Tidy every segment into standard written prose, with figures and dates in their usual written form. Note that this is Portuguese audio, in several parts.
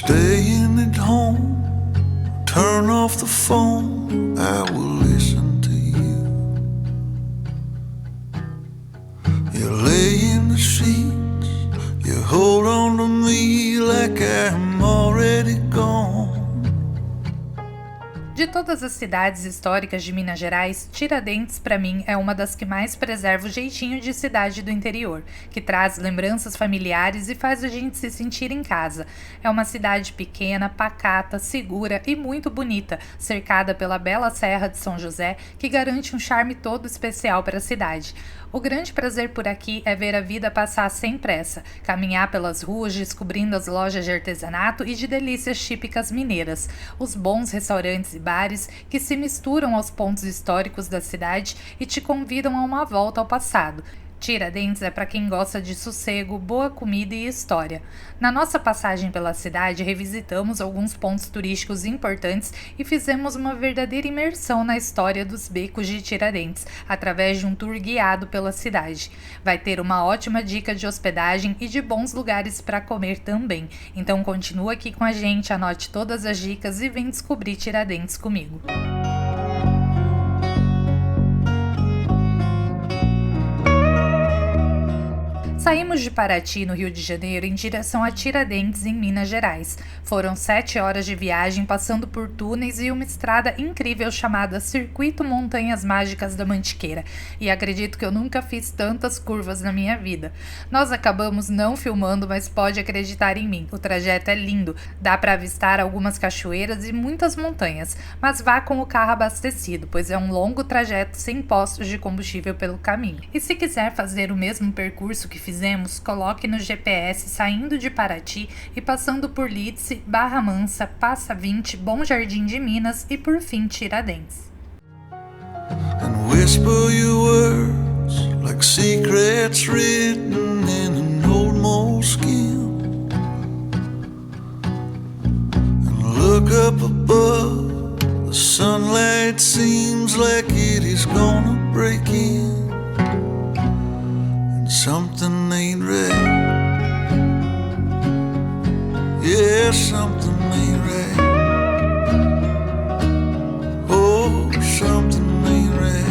staying at home, turn off the phone, I will listen to you. You lay in the sheets, you hold on to me like I'm already gone. De todas as cidades históricas de Minas Gerais, Tiradentes, para mim, é uma das que mais preserva o jeitinho de cidade do interior, que traz lembranças familiares e faz a gente se sentir em casa. É uma cidade pequena, pacata, segura e muito bonita, cercada pela bela Serra de São José, que garante um charme todo especial para a cidade. O grande prazer por aqui é ver a vida passar sem pressa, caminhar pelas ruas descobrindo as lojas de artesanato e de delícias típicas mineiras, os bons restaurantes e bares que se misturam aos pontos históricos da cidade e te convidam a uma volta ao passado. Tiradentes é para quem gosta de sossego, boa comida e história. Na nossa passagem pela cidade, revisitamos alguns pontos turísticos importantes e fizemos uma verdadeira imersão na história dos becos de Tiradentes, através de um tour guiado pela cidade. Vai ter uma ótima dica de hospedagem e de bons lugares para comer também. Então continua aqui com a gente, anote todas as dicas e vem descobrir Tiradentes comigo. Saímos de Paraty, no Rio de Janeiro, em direção a Tiradentes, em Minas Gerais. Foram 7 horas de viagem, passando por túneis e uma estrada incrível chamada Circuito Montanhas Mágicas da Mantiqueira. E acredito que eu nunca fiz tantas curvas na minha vida. Nós acabamos não filmando, mas pode acreditar em mim. O trajeto é lindo, dá para avistar algumas cachoeiras e muitas montanhas. Mas vá com o carro abastecido, pois é um longo trajeto sem postos de combustível pelo caminho. E se quiser fazer o mesmo percurso que fizemos, coloque no GPS saindo de Paraty e passando por Lídice, Barra Mansa, Passa 20, Bom Jardim de Minas e por fim Tiradentes. And whisper your words like secrets written in an old moleskin. And look up above, the sunlight seems like it is gonna break in. Something ain't right. Yeah, something ain't right. Oh, something ain't right.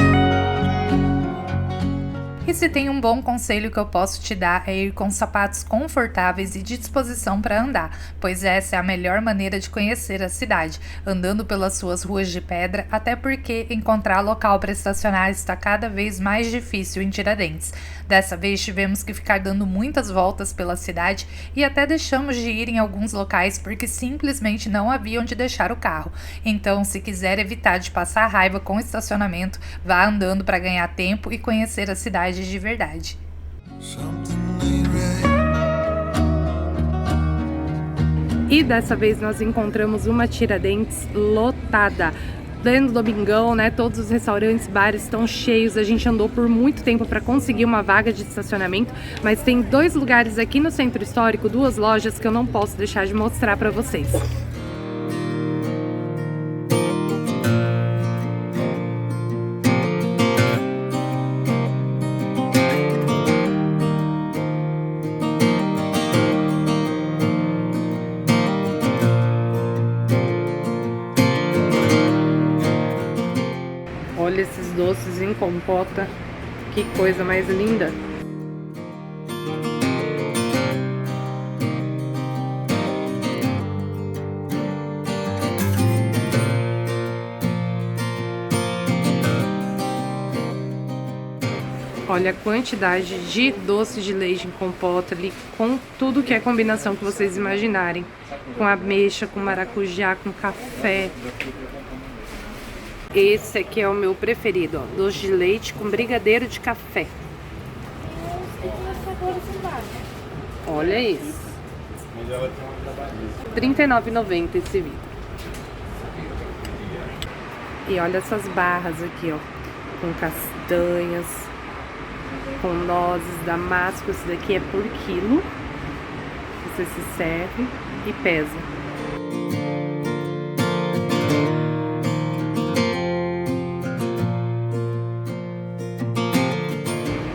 E se tem um bom conselho que eu posso te dar é ir com sapatos confortáveis e de disposição para andar, pois essa é a melhor maneira de conhecer a cidade, andando pelas suas ruas de pedra, até porque encontrar local para estacionar está cada vez mais difícil em Tiradentes. Dessa vez tivemos que ficar dando muitas voltas pela cidade e até deixamos de ir em alguns locais porque simplesmente não havia onde deixar o carro. Então, se quiser evitar de passar raiva com o estacionamento, vá andando para ganhar tempo e conhecer a cidade de verdade. E dessa vez nós encontramos uma Tiradentes lotada. Pleno domingão, né? Todos os restaurantes, bares estão cheios. A gente andou por muito tempo para conseguir uma vaga de estacionamento, mas tem 2 lugares aqui no centro histórico, 2 lojas que eu não posso deixar de mostrar para vocês. Olha esses doces em compota, que coisa mais linda! Olha a quantidade de doce de leite em compota ali, com tudo que é combinação que vocês imaginarem. Com ameixa, com maracujá, com café. Esse aqui é o meu preferido, ó, doce de leite com brigadeiro de café. Olha isso. R$ 39,90 esse vidro. E olha essas barras aqui, ó, com castanhas, com nozes, damasco. Esse daqui é por quilo. Você se serve e pesa.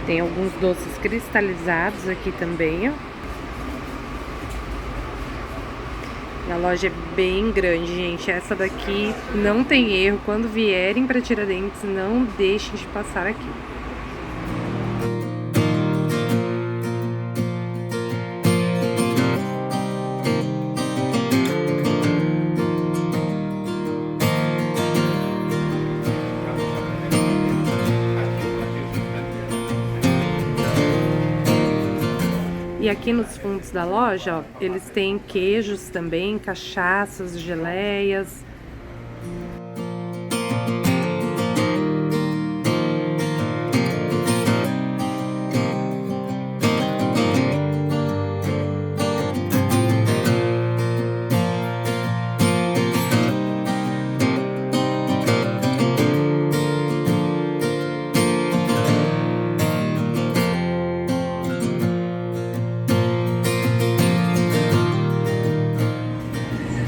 Tem alguns doces cristalizados aqui também, ó. A loja é bem grande, gente. Essa daqui não tem erro. Quando vierem para Tiradentes, não deixem de passar aqui. E aqui nos fundos da loja, ó, eles têm queijos também, cachaças, geleias.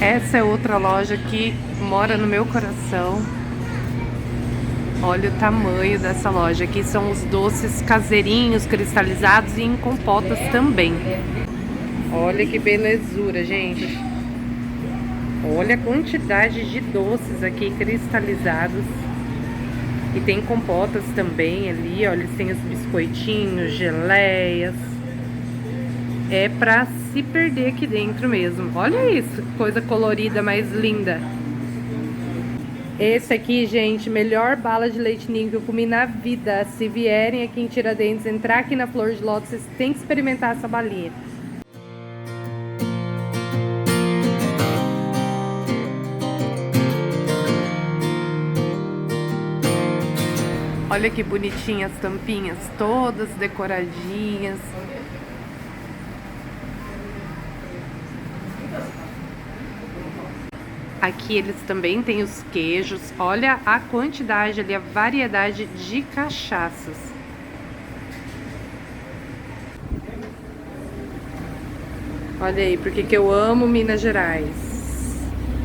Essa é outra loja que mora no meu coração. Olha o tamanho dessa loja. Aqui são os doces caseirinhos, cristalizados e em compotas também. Olha que belezura, gente. Olha a quantidade de doces aqui cristalizados. E tem compotas também ali, ó. Eles têm os biscoitinhos, geleias. É pra se perder aqui dentro mesmo. Olha isso, coisa colorida, mais linda. Esse aqui, gente, melhor bala de leite ninho que eu comi na vida. Se vierem aqui em Tiradentes, entrar aqui na Flor de Lótus, vocês têm que experimentar essa balinha. Olha que bonitinhas as tampinhas, todas decoradinhas. Aqui eles também têm os queijos. Olha a quantidade ali, a variedade de cachaças. Olha aí, porque que eu amo Minas Gerais.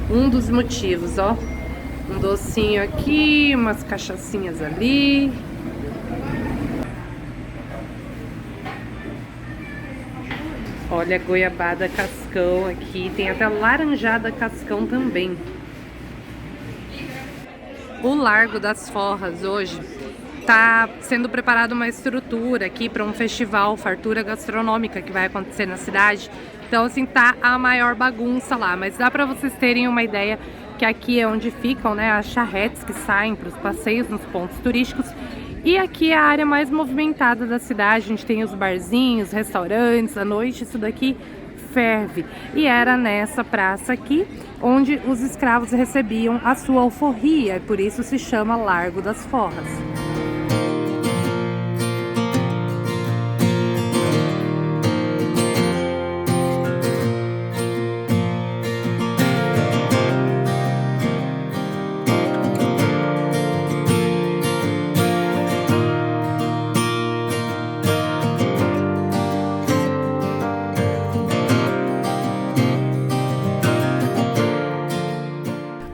Um dos motivos, ó. Um docinho aqui, umas cachaçinhas ali. Olha a goiabada cascão aqui, tem até laranjada cascão também. O Largo das Forras hoje tá sendo preparada uma estrutura aqui para um festival, fartura gastronômica que vai acontecer na cidade. Então assim, tá a maior bagunça lá, mas dá para vocês terem uma ideia que aqui é onde ficam, né, as charretes que saem para os passeios nos pontos turísticos. E aqui é a área mais movimentada da cidade, a gente tem os barzinhos, restaurantes, à noite isso daqui ferve. E era nessa praça aqui onde os escravos recebiam a sua alforria, e por isso se chama Largo das Forras.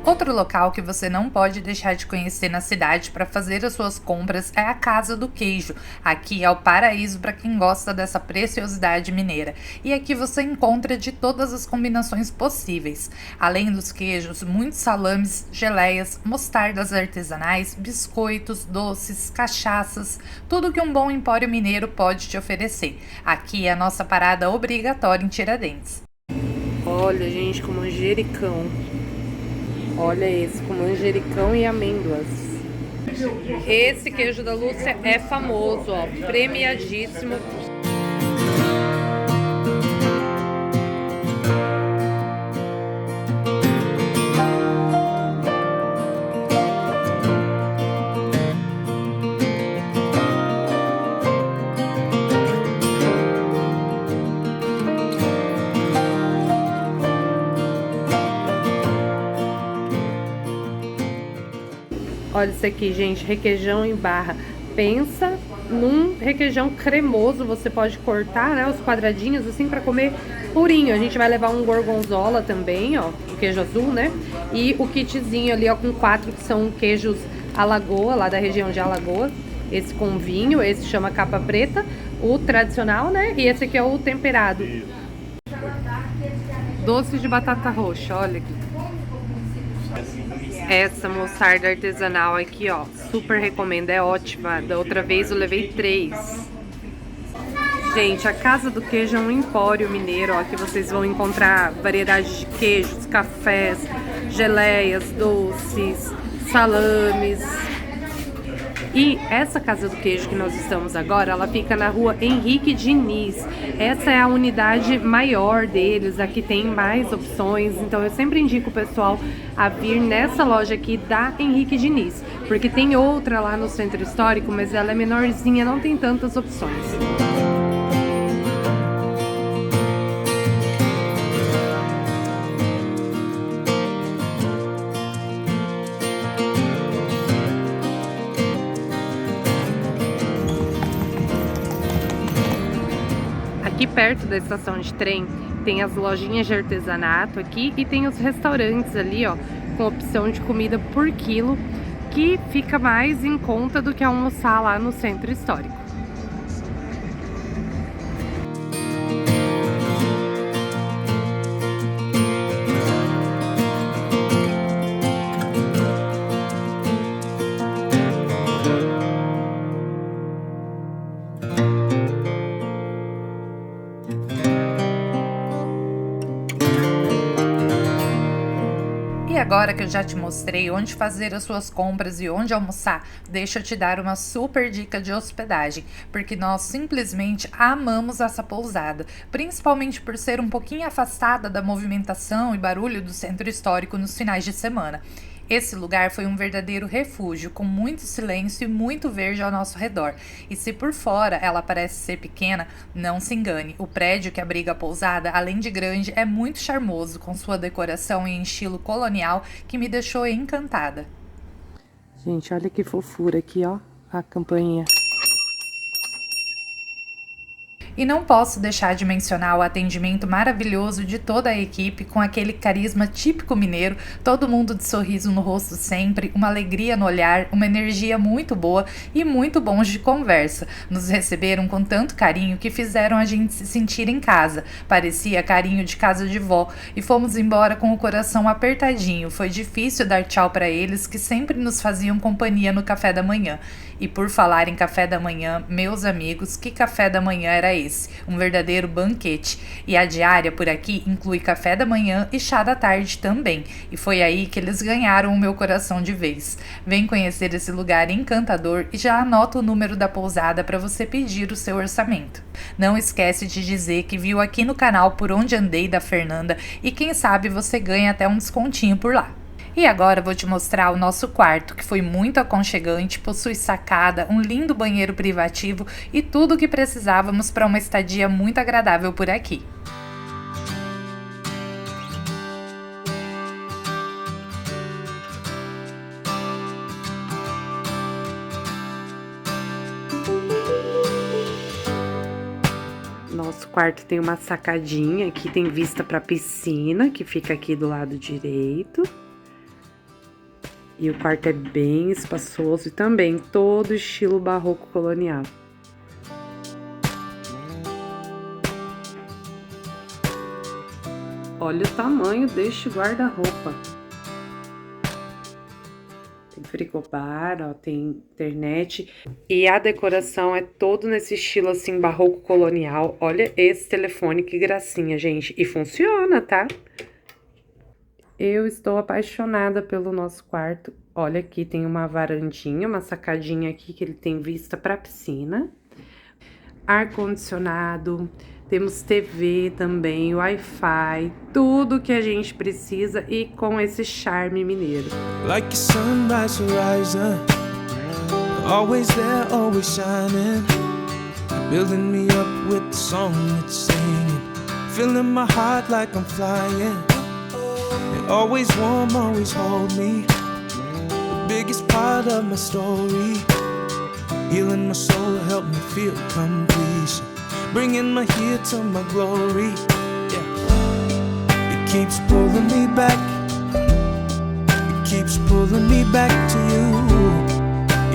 Outro local que você não pode deixar de conhecer na cidade para fazer as suas compras é a Casa do Queijo. Aqui é o paraíso para quem gosta dessa preciosidade mineira. E aqui você encontra de todas as combinações possíveis. Além dos queijos, muitos salames, geleias, mostardas artesanais, biscoitos, doces, cachaças, tudo que um bom empório mineiro pode te oferecer. Aqui é a nossa parada obrigatória em Tiradentes. Olha, gente, com manjericão. Olha esse, com manjericão e amêndoas. Esse queijo da Lúcia é famoso, ó, premiadíssimo. Olha isso aqui, gente, requeijão em barra. Pensa num requeijão cremoso, você pode cortar, né, os quadradinhos assim para comer purinho. A gente vai levar um gorgonzola também, ó, o queijo azul, né? E o kitzinho ali, ó, com 4 que são queijos Alagoa, lá da região de Alagoas. Esse com vinho, esse chama capa preta, o tradicional, né? E esse aqui é o temperado. Doce de batata roxa, olha aqui. Essa mostarda artesanal aqui, ó, super recomendo, é ótima. Da outra vez eu levei 3. Gente, a Casa do Queijo é um empório mineiro, ó, que vocês vão encontrar variedade de queijos, cafés, geleias, doces, salames. E essa Casa do Queijo que nós estamos agora, ela fica na rua Henrique Diniz. Essa é a unidade maior deles, aqui tem mais opções, então eu sempre indico o pessoal a vir nessa loja aqui da Henrique Diniz, porque tem outra lá no Centro Histórico, mas ela é menorzinha, não tem tantas opções. Aqui perto da estação de trem tem as lojinhas de artesanato aqui e tem os restaurantes ali, ó, com opção de comida por quilo, que fica mais em conta do que almoçar lá no Centro Histórico. E agora que eu já te mostrei onde fazer as suas compras e onde almoçar, deixa eu te dar uma super dica de hospedagem, porque nós simplesmente amamos essa pousada, principalmente por ser um pouquinho afastada da movimentação e barulho do Centro Histórico nos finais de semana. Esse lugar foi um verdadeiro refúgio, com muito silêncio e muito verde ao nosso redor. E se por fora ela parece ser pequena, não se engane. O prédio que abriga a pousada, além de grande, é muito charmoso, com sua decoração em estilo colonial que me deixou encantada. Gente, olha que fofura aqui, ó, a campainha. E não posso deixar de mencionar o atendimento maravilhoso de toda a equipe, com aquele carisma típico mineiro, todo mundo de sorriso no rosto sempre, uma alegria no olhar, uma energia muito boa e muito bons de conversa. Nos receberam com tanto carinho que fizeram a gente se sentir em casa, parecia carinho de casa de vó, e fomos embora com o coração apertadinho. Foi difícil dar tchau para eles, que sempre nos faziam companhia no café da manhã. E por falar em café da manhã, meus amigos, que café da manhã era esse? Um verdadeiro banquete. E a diária por aqui inclui café da manhã e chá da tarde também. E foi aí que eles ganharam o meu coração de vez. Vem conhecer esse lugar encantador e já anota o número da pousada para você pedir o seu orçamento. Não esquece de dizer que viu aqui no canal Por Onde Andei da Fernanda e quem sabe você ganha até um descontinho por lá. E agora vou te mostrar o nosso quarto, que foi muito aconchegante, possui sacada, um lindo banheiro privativo e tudo o que precisávamos para uma estadia muito agradável por aqui. Nosso quarto tem uma sacadinha, aqui tem vista para a piscina, que fica aqui do lado direito. E o quarto é bem espaçoso e também todo estilo barroco colonial. Olha o tamanho deste guarda-roupa. Tem frigobar, ó, tem internet. E a decoração é todo nesse estilo assim barroco colonial. Olha esse telefone, que gracinha, gente. E funciona, tá? Eu estou apaixonada pelo nosso quarto. Olha, aqui tem uma varandinha, uma sacadinha aqui que ele tem vista para a piscina. Ar-condicionado, temos TV também, Wi-Fi, tudo que a gente precisa e com esse charme mineiro. Like a sunrise horizon, always there, always shining, building me up with the song it's singing, filling my heart like I'm flying. Always warm, always hold me. The biggest part of my story. Healing my soul, help me feel completion. Bringing my here to my glory. Yeah. It keeps pulling me back. It keeps pulling me back to you.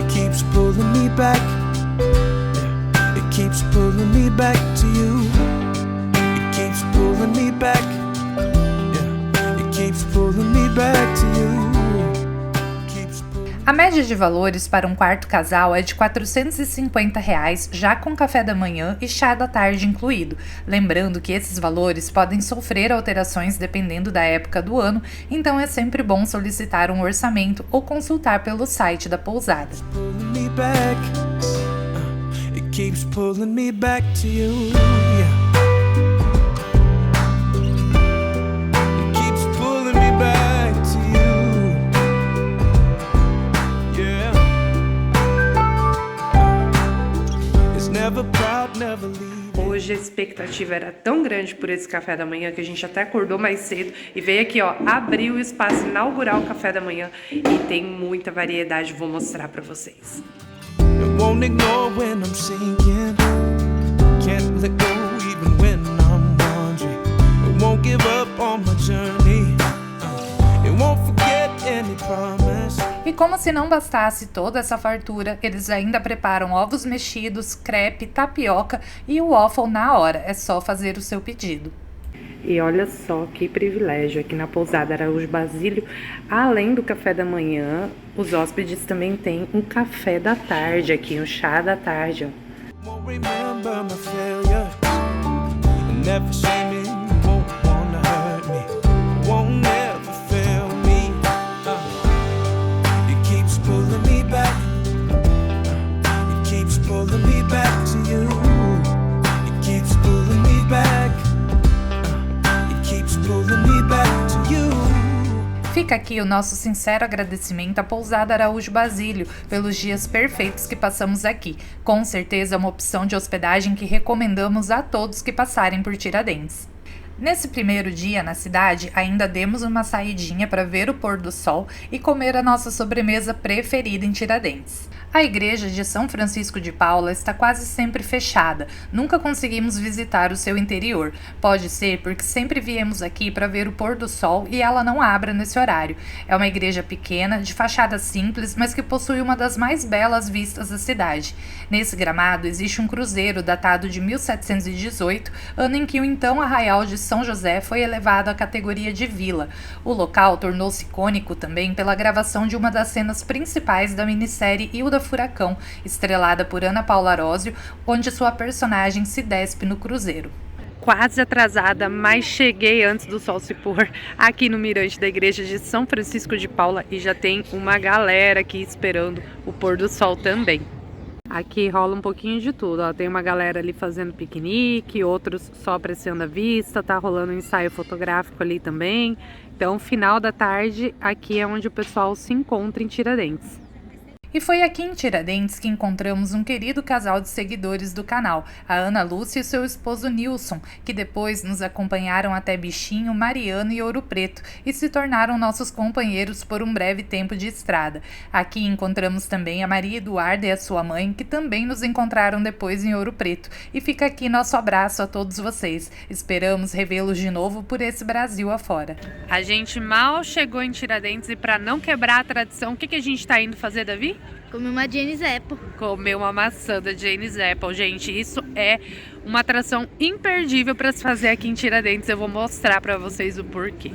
It keeps pulling me back. Yeah. It keeps pulling me back to you. It keeps pulling me back. A média de valores para um quarto casal é de R$ 450, já com café da manhã e chá da tarde incluído. Lembrando que esses valores podem sofrer alterações dependendo da época do ano, então é sempre bom solicitar um orçamento ou consultar pelo site da pousada. Hoje a expectativa era tão grande por esse café da manhã que a gente até acordou mais cedo e veio aqui, ó, abrir o espaço, inaugurar o café da manhã e tem muita variedade, vou mostrar pra vocês. E como se não bastasse toda essa fartura, eles ainda preparam ovos mexidos, crepe, tapioca e o waffle na hora. É só fazer o seu pedido. E olha só que privilégio aqui na pousada Araújo Basílio. Além do café da manhã, os hóspedes também têm um café da tarde aqui, um chá da tarde, ó. Fica aqui o nosso sincero agradecimento à pousada Araújo Basílio pelos dias perfeitos que passamos aqui. Com certeza é uma opção de hospedagem que recomendamos a todos que passarem por Tiradentes. Nesse primeiro dia na cidade, ainda demos uma saidinha para ver o pôr do sol e comer a nossa sobremesa preferida em Tiradentes. A igreja de São Francisco de Paula está quase sempre fechada, nunca conseguimos visitar o seu interior. Pode ser porque sempre viemos aqui para ver o pôr do sol e ela não abra nesse horário. É uma igreja pequena, de fachada simples, mas que possui uma das mais belas vistas da cidade. Nesse gramado existe um cruzeiro datado de 1718, ano em que o então arraial de São José foi elevado à categoria de vila. O local tornou-se icônico também pela gravação de uma das cenas principais da minissérie Hilda Furacão, estrelada por Ana Paula Arósio, onde sua personagem se despe no cruzeiro. Quase atrasada, mas cheguei antes do sol se pôr aqui no mirante da igreja de São Francisco de Paula e já tem uma galera aqui esperando o pôr do sol também. Aqui rola um pouquinho de tudo, ó. Tem uma galera ali fazendo piquenique, outros só apreciando a vista, tá rolando um ensaio fotográfico ali também. Então, final da tarde, aqui é onde o pessoal se encontra em Tiradentes. E foi aqui em Tiradentes que encontramos um querido casal de seguidores do canal, a Ana Lúcia e seu esposo Nilson, que depois nos acompanharam até Bichinho, Mariano e Ouro Preto e se tornaram nossos companheiros por um breve tempo de estrada. Aqui encontramos também a Maria Eduarda e a sua mãe, que também nos encontraram depois em Ouro Preto. E fica aqui nosso abraço a todos vocês. Esperamos revê-los de novo por esse Brasil afora. A gente mal chegou em Tiradentes e para não quebrar a tradição, o que a gente tá indo fazer, Davi? Comer uma Jane's Apple. Comer uma maçã da Jane's Apple. Gente, isso é uma atração imperdível para se fazer aqui em Tiradentes. Eu vou mostrar para vocês o porquê.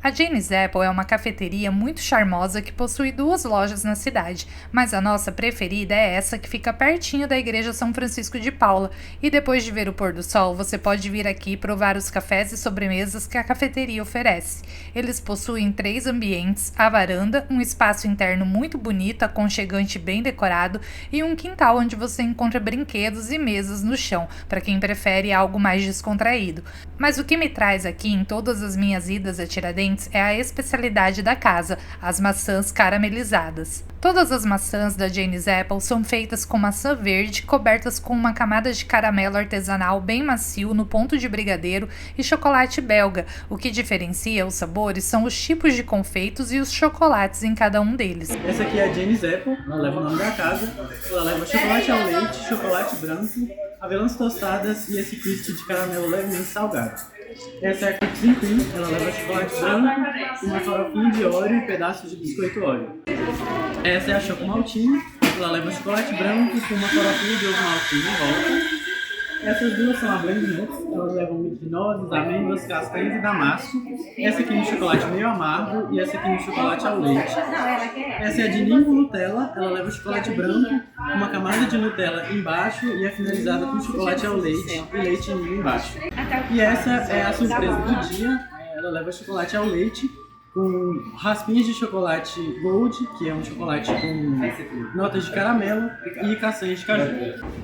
A Jane's Apple é uma cafeteria muito charmosa que possui 2 lojas na cidade, mas a nossa preferida é essa que fica pertinho da igreja São Francisco de Paula. E depois de ver o pôr do sol, você pode vir aqui provar os cafés e sobremesas que a cafeteria oferece. Eles possuem 3 ambientes, a varanda, um espaço interno muito bonito, aconchegante e bem decorado, e um quintal onde você encontra brinquedos e mesas no chão, para quem prefere algo mais descontraído. Mas o que me traz aqui em todas as minhas idas a Tiradentes é a especialidade da casa, as maçãs caramelizadas. Todas as maçãs da Jane's Apple são feitas com maçã verde, cobertas com uma camada de caramelo artesanal bem macio no ponto de brigadeiro e chocolate belga. O que diferencia os sabores são os tipos de confeitos e os chocolates em cada um deles. Essa aqui é a Jane's Apple, ela leva o nome da casa. Ela leva chocolate ao leite, chocolate branco, avelãs tostadas e esse twist de caramelo levemente salgado. Essa é a Cookies and Cream, ela leva chocolate branco, uma farofinha de Oreo e pedaços de biscoito Oreo. Essa é a Choco Maltine, ela leva chocolate branco com uma farofinha de ovo maltine em volta. Essas duas são a Blend Nuts, elas levam muito de nozes, amêndoas, castanhas e damasco. Essa aqui no chocolate meio amargo e essa aqui no chocolate ao leite. Essa é a de Ninho Nutella, ela leva chocolate branco, uma camada de Nutella embaixo e é finalizada com chocolate ao leite e leite ninho embaixo. E essa é a surpresa do dia, ela leva chocolate ao leite com raspinhas de chocolate gold, que é um chocolate com notas de caramelo, e castanhas de caju.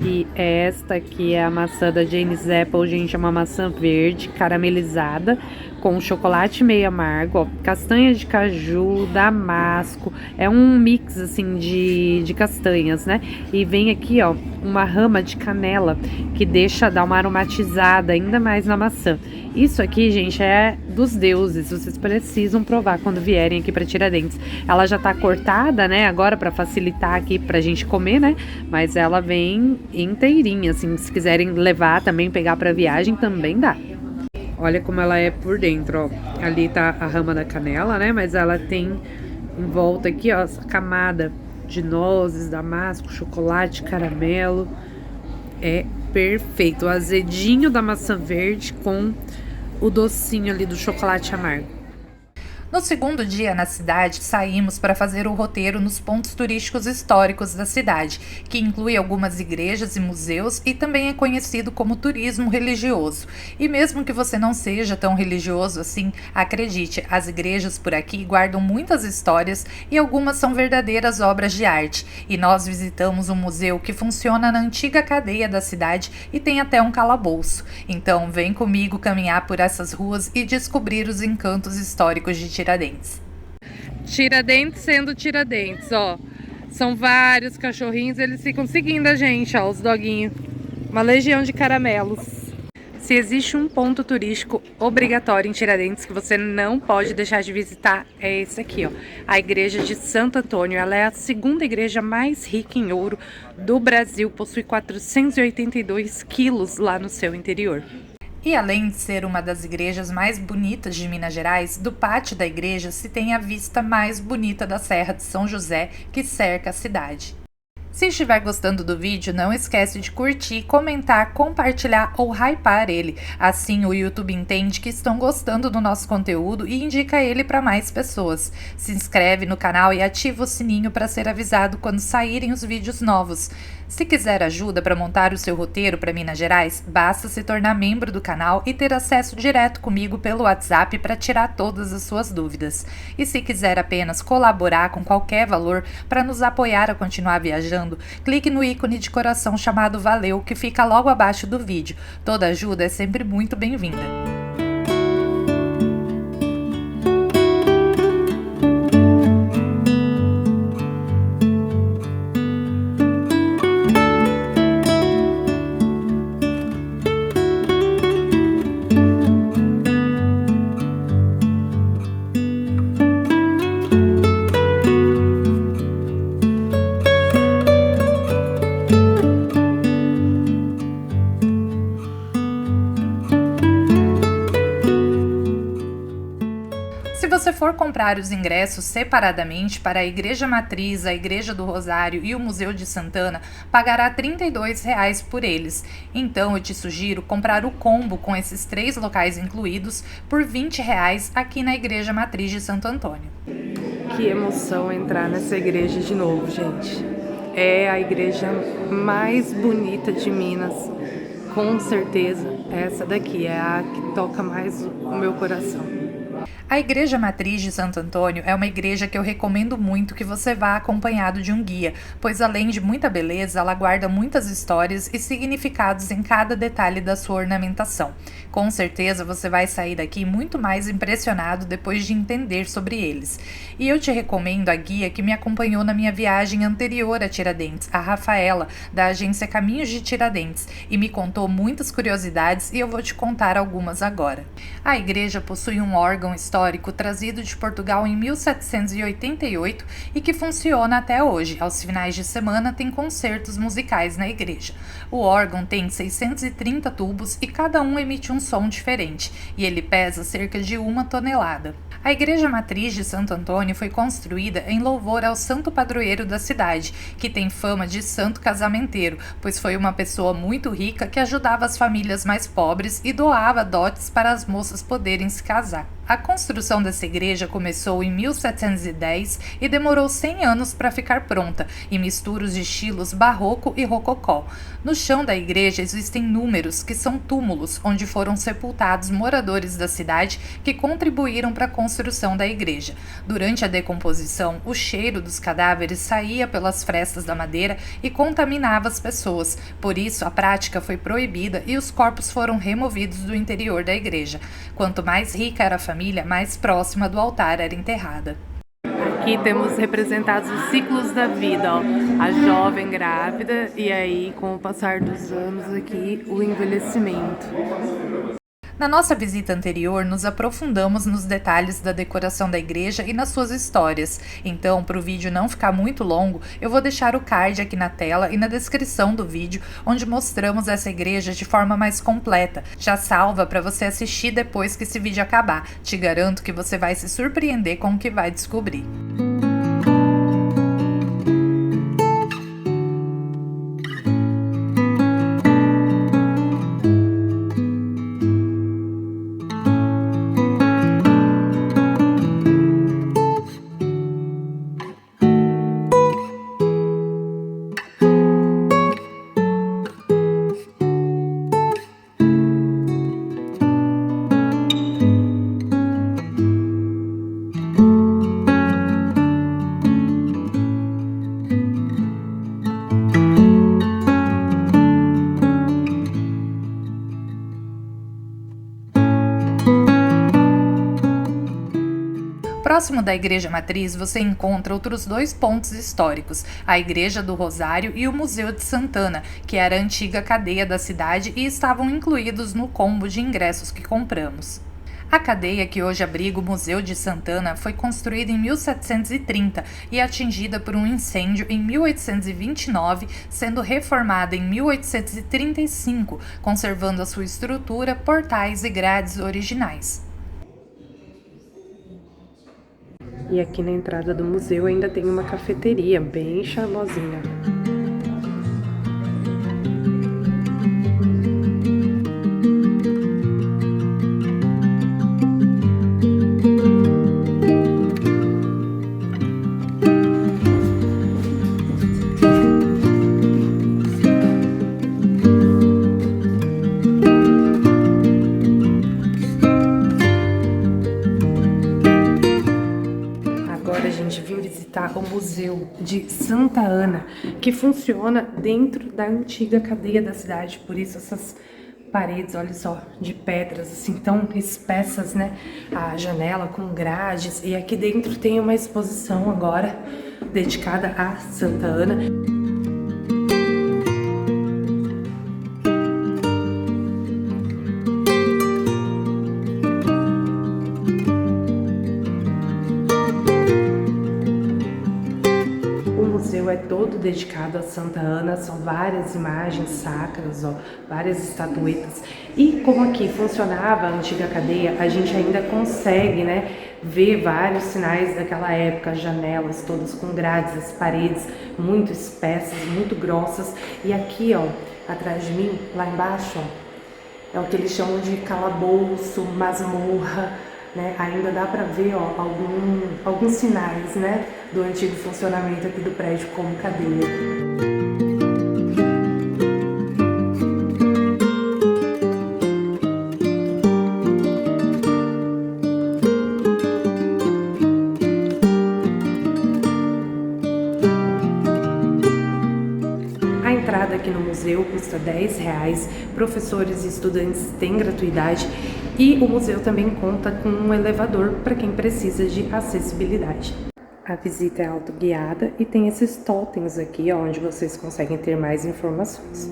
E esta aqui é a maçã da Jane's Apple, gente, é uma maçã verde caramelizada com chocolate meio amargo, ó, castanha de caju, damasco, é um mix assim de castanhas, né? E vem aqui, ó, uma rama de canela que dá uma aromatizada ainda mais na maçã. Isso aqui, gente, é dos deuses, vocês precisam provar quando vierem aqui para Tiradentes. Ela já tá cortada, né, agora para facilitar aqui pra gente comer, né? Mas ela vem inteirinha, assim, se quiserem levar também, pegar para viagem, também dá. Olha como ela é por dentro, ó. Ali tá a rama da canela, né? Mas ela tem em volta aqui, ó, essa camada de nozes, damasco, chocolate, caramelo. É perfeito. O azedinho da maçã verde com o docinho ali do chocolate amargo. No segundo dia na cidade, saímos para fazer o roteiro nos pontos turísticos históricos da cidade, que inclui algumas igrejas e museus e também é conhecido como turismo religioso. E mesmo que você não seja tão religioso assim, acredite, as igrejas por aqui guardam muitas histórias e algumas são verdadeiras obras de arte. E nós visitamos um museu que funciona na antiga cadeia da cidade e tem até um calabouço. Então vem comigo caminhar por essas ruas e descobrir os encantos históricos de Tiradentes. Tiradentes sendo Tiradentes, ó. São vários cachorrinhos, eles ficam seguindo a gente, ó, os doguinhos. Uma legião de caramelos. Se existe um ponto turístico obrigatório em Tiradentes que você não pode deixar de visitar, é esse aqui, ó. A igreja de Santo Antônio. Ela é a segunda igreja mais rica em ouro do Brasil. Possui 482 quilos lá no seu interior. E além de ser uma das igrejas mais bonitas de Minas Gerais, do pátio da igreja se tem a vista mais bonita da Serra de São José, que cerca a cidade. Se estiver gostando do vídeo, não esquece de curtir, comentar, compartilhar ou hypar ele. Assim o YouTube entende que estão gostando do nosso conteúdo e indica ele para mais pessoas. Se inscreve no canal e ativa o sininho para ser avisado quando saírem os vídeos novos. Se quiser ajuda para montar o seu roteiro para Minas Gerais, basta se tornar membro do canal e ter acesso direto comigo pelo WhatsApp para tirar todas as suas dúvidas. E se quiser apenas colaborar com qualquer valor para nos apoiar a continuar viajando, clique no ícone de coração chamado Valeu, que fica logo abaixo do vídeo. Toda ajuda é sempre muito bem-vinda. Se você for comprar os ingressos separadamente para a Igreja Matriz, a Igreja do Rosário e o Museu de Santana, pagará R$ 32,00 por eles. Então eu te sugiro comprar o combo com esses 3 locais incluídos por R$ 20,00 aqui na Igreja Matriz de Santo Antônio. Que emoção entrar nessa igreja de novo, gente. É a igreja mais bonita de Minas. Com certeza, essa daqui é a que toca mais o meu coração. A Igreja Matriz de Santo Antônio é uma igreja que eu recomendo muito que você vá acompanhado de um guia, pois além de muita beleza, ela guarda muitas histórias e significados em cada detalhe da sua ornamentação. Com certeza você vai sair daqui muito mais impressionado depois de entender sobre eles. E eu te recomendo a guia que me acompanhou na minha viagem anterior a Tiradentes, a Rafaela, da agência Caminhos de Tiradentes, e me contou muitas curiosidades e eu vou te contar algumas agora. A igreja possui um órgão orgão histórico trazido de Portugal em 1788 e que funciona até hoje. Aos finais de semana tem concertos musicais na igreja. O órgão tem 630 tubos e cada um emite um som diferente, e ele pesa cerca de 1 tonelada. A igreja matriz de Santo Antônio foi construída em louvor ao santo padroeiro da cidade, que tem fama de santo casamenteiro, pois foi uma pessoa muito rica que ajudava as famílias mais pobres e doava dotes para as moças poderem se casar. A construção dessa igreja começou em 1710 e demorou 100 anos para ficar pronta, e mistura os estilos barroco e rococó. No chão da igreja existem números, que são túmulos, onde foram sepultados moradores da cidade que contribuíram para a construção da igreja. Durante a decomposição, o cheiro dos cadáveres saía pelas frestas da madeira e contaminava as pessoas. Por isso, a prática foi proibida e os corpos foram removidos do interior da igreja. Quanto mais rica era a família, mais próxima do altar era enterrada. Aqui temos representados os ciclos da vida, ó. A jovem grávida e aí, com o passar dos anos aqui, o envelhecimento. Na nossa visita anterior, nos aprofundamos nos detalhes da decoração da igreja e nas suas histórias. Então, para o vídeo não ficar muito longo, eu vou deixar o card aqui na tela e na descrição do vídeo, onde mostramos essa igreja de forma mais completa. Já salva para você assistir depois que esse vídeo acabar. Te garanto que você vai se surpreender com o que vai descobrir. Próximo da Igreja Matriz, você encontra outros 2 pontos históricos, a Igreja do Rosário e o Museu de Santana, que era a antiga cadeia da cidade e estavam incluídos no combo de ingressos que compramos. A cadeia, que hoje abriga o Museu de Santana, foi construída em 1730 e atingida por um incêndio em 1829, sendo reformada em 1835, conservando a sua estrutura, portais e grades originais. E aqui na entrada do museu ainda tem uma cafeteria bem charmosinha. O Museu de Santa Ana, que funciona dentro da antiga cadeia da cidade, por isso essas paredes, olha só, de pedras assim tão espessas, né? A janela com grades, e aqui dentro tem uma exposição agora dedicada a Santa Ana. É todo dedicado a Santa Ana, são várias imagens sacras, ó, várias estatuetas. E como aqui funcionava a antiga cadeia, a gente ainda consegue, né, ver vários sinais daquela época, janelas todas com grades, as paredes muito espessas, muito grossas. E aqui, ó, atrás de mim, lá embaixo, ó, é o que eles chamam de calabouço, masmorra, né? Ainda dá para ver, ó, alguns sinais, né, do antigo funcionamento aqui do prédio como cadeia. A entrada aqui no museu custa R$10, professores e estudantes têm gratuidade e o museu também conta com um elevador para quem precisa de acessibilidade. A visita é autoguiada e tem esses totens aqui, ó, onde vocês conseguem ter mais informações.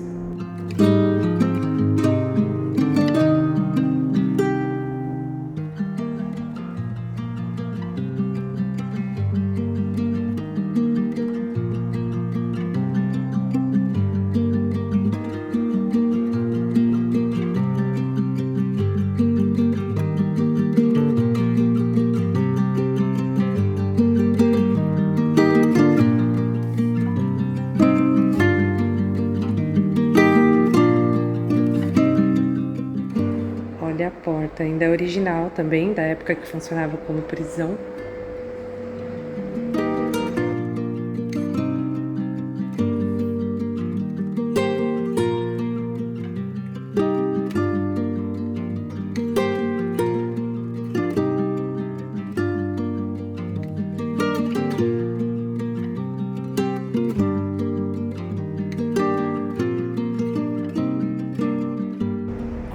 Olha a porta, ainda é original também, da época que funcionava como prisão.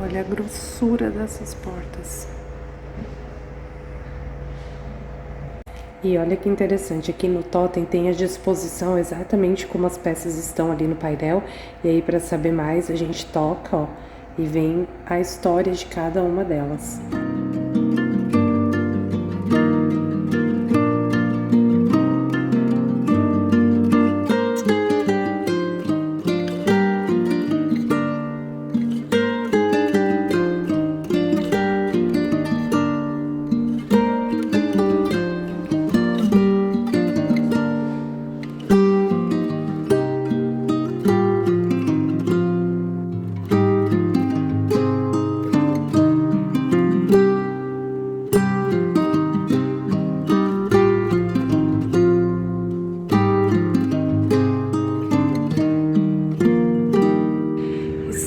Olha a grossura dessas portas. E olha que interessante, aqui no totem tem a disposição exatamente como as peças estão ali no painel. E aí, para saber mais, a gente toca, ó, e vem a história de cada uma delas.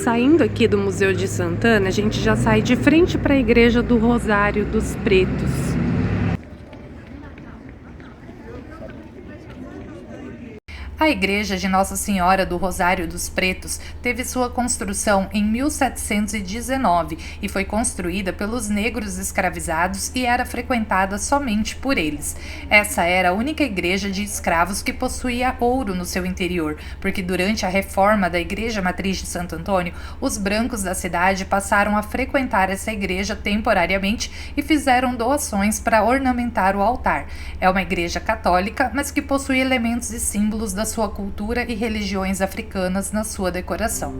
Saindo aqui do Museu de Santana, a gente já sai de frente para a Igreja do Rosário dos Pretos. A igreja de Nossa Senhora do Rosário dos Pretos teve sua construção em 1719 e foi construída pelos negros escravizados e era frequentada somente por eles. Essa era a única igreja de escravos que possuía ouro no seu interior, porque durante a reforma da Igreja Matriz de Santo Antônio, os brancos da cidade passaram a frequentar essa igreja temporariamente e fizeram doações para ornamentar o altar. É uma igreja católica, mas que possui elementos e símbolos da sua cultura e religiões africanas na sua decoração.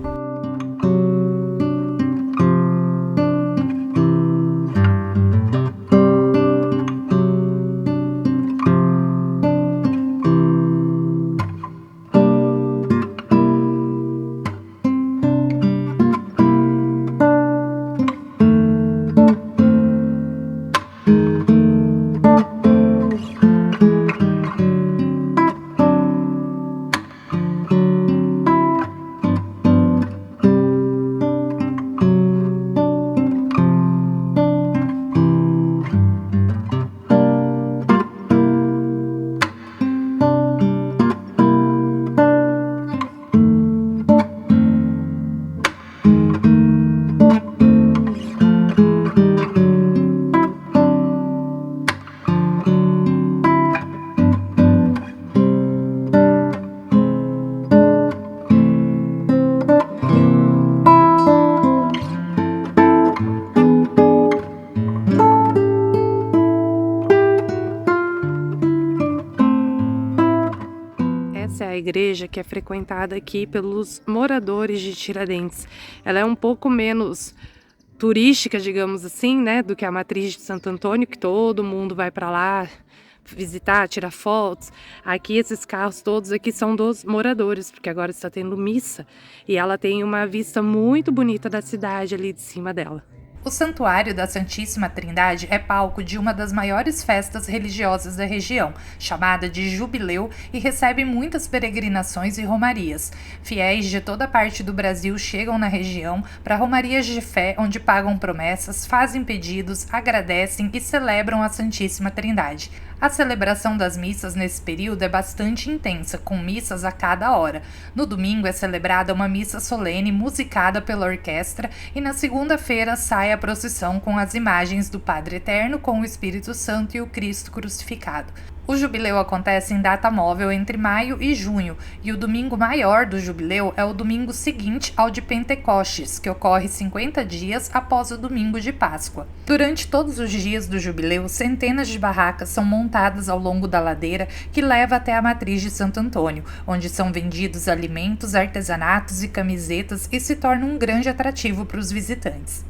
Essa é a igreja que é frequentada aqui pelos moradores de Tiradentes. Ela é um pouco menos turística, digamos assim, né, do que a Matriz de Santo Antônio, que todo mundo vai para lá visitar, tirar fotos. Aqui esses carros todos aqui são dos moradores, porque agora está tendo missa e ela tem uma vista muito bonita da cidade ali de cima dela. O Santuário da Santíssima Trindade é palco de uma das maiores festas religiosas da região, chamada de Jubileu, e recebe muitas peregrinações e romarias. Fiéis de toda parte do Brasil chegam na região para romarias de fé, onde pagam promessas, fazem pedidos, agradecem e celebram a Santíssima Trindade. A celebração das missas nesse período é bastante intensa, com missas a cada hora. No domingo é celebrada uma missa solene musicada pela orquestra e na segunda-feira sai a procissão com as imagens do Padre Eterno com o Espírito Santo e o Cristo crucificado. O jubileu acontece em data móvel entre maio e junho, e o domingo maior do jubileu é o domingo seguinte ao de Pentecostes, que ocorre 50 dias após o domingo de Páscoa. Durante todos os dias do jubileu, centenas de barracas são montadas ao longo da ladeira que leva até a Matriz de Santo Antônio, onde são vendidos alimentos, artesanatos e camisetas e se torna um grande atrativo para os visitantes.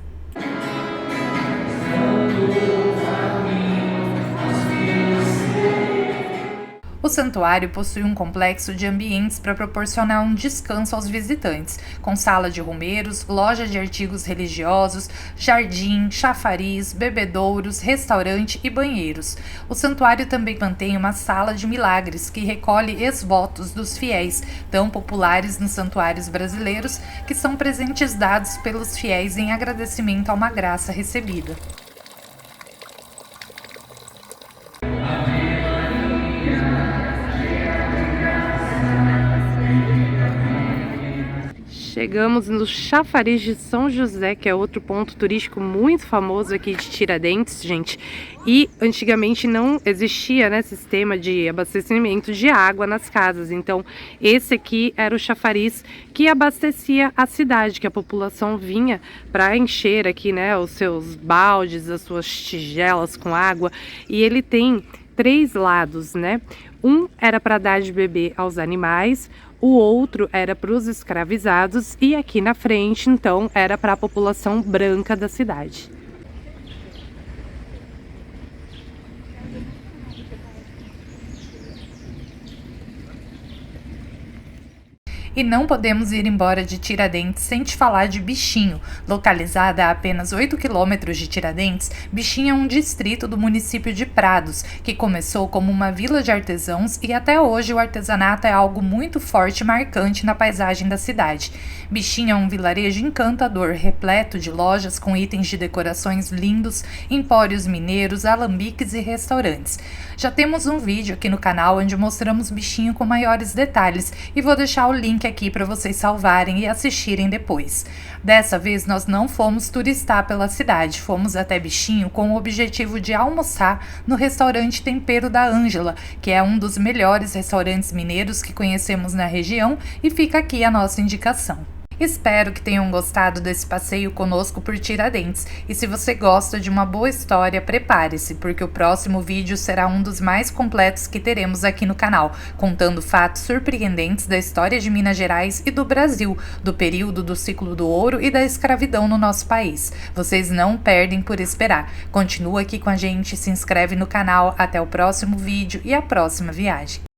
O santuário possui um complexo de ambientes para proporcionar um descanso aos visitantes, com sala de rumeiros, loja de artigos religiosos, jardim, chafariz, bebedouros, restaurante e banheiros. O santuário também mantém uma sala de milagres que recolhe ex-votos dos fiéis, tão populares nos santuários brasileiros, que são presentes dados pelos fiéis em agradecimento a uma graça recebida. Chegamos no Chafariz de São José, que é outro ponto turístico muito famoso aqui de Tiradentes, gente. E antigamente não existia, né, sistema de abastecimento de água nas casas. Então esse aqui era o chafariz que abastecia a cidade, que a população vinha para encher aqui, né, os seus baldes, as suas tigelas com água. E ele tem 3 lados, né? Um era para dar de beber aos animais, o outro era para os escravizados e aqui na frente, então, era para a população branca da cidade. E não podemos ir embora de Tiradentes sem te falar de Bichinho. Localizada a apenas 8 quilômetros de Tiradentes, Bichinho é um distrito do município de Prados, que começou como uma vila de artesãos e até hoje o artesanato é algo muito forte e marcante na paisagem da cidade. Bichinho é um vilarejo encantador, repleto de lojas com itens de decorações lindos, empórios mineiros, alambiques e restaurantes. Já temos um vídeo aqui no canal onde mostramos Bichinho com maiores detalhes e vou deixar o link aqui para vocês salvarem e assistirem depois. Dessa vez nós não fomos turistar pela cidade, fomos até Bichinho com o objetivo de almoçar no restaurante Tempero da Ângela, que é um dos melhores restaurantes mineiros que conhecemos na região, e fica aqui a nossa indicação. Espero que tenham gostado desse passeio conosco por Tiradentes, e se você gosta de uma boa história, prepare-se, porque o próximo vídeo será um dos mais completos que teremos aqui no canal, contando fatos surpreendentes da história de Minas Gerais e do Brasil, do período do ciclo do ouro e da escravidão no nosso país. Vocês não perdem por esperar. Continua aqui com a gente, se inscreve no canal, até o próximo vídeo e a próxima viagem.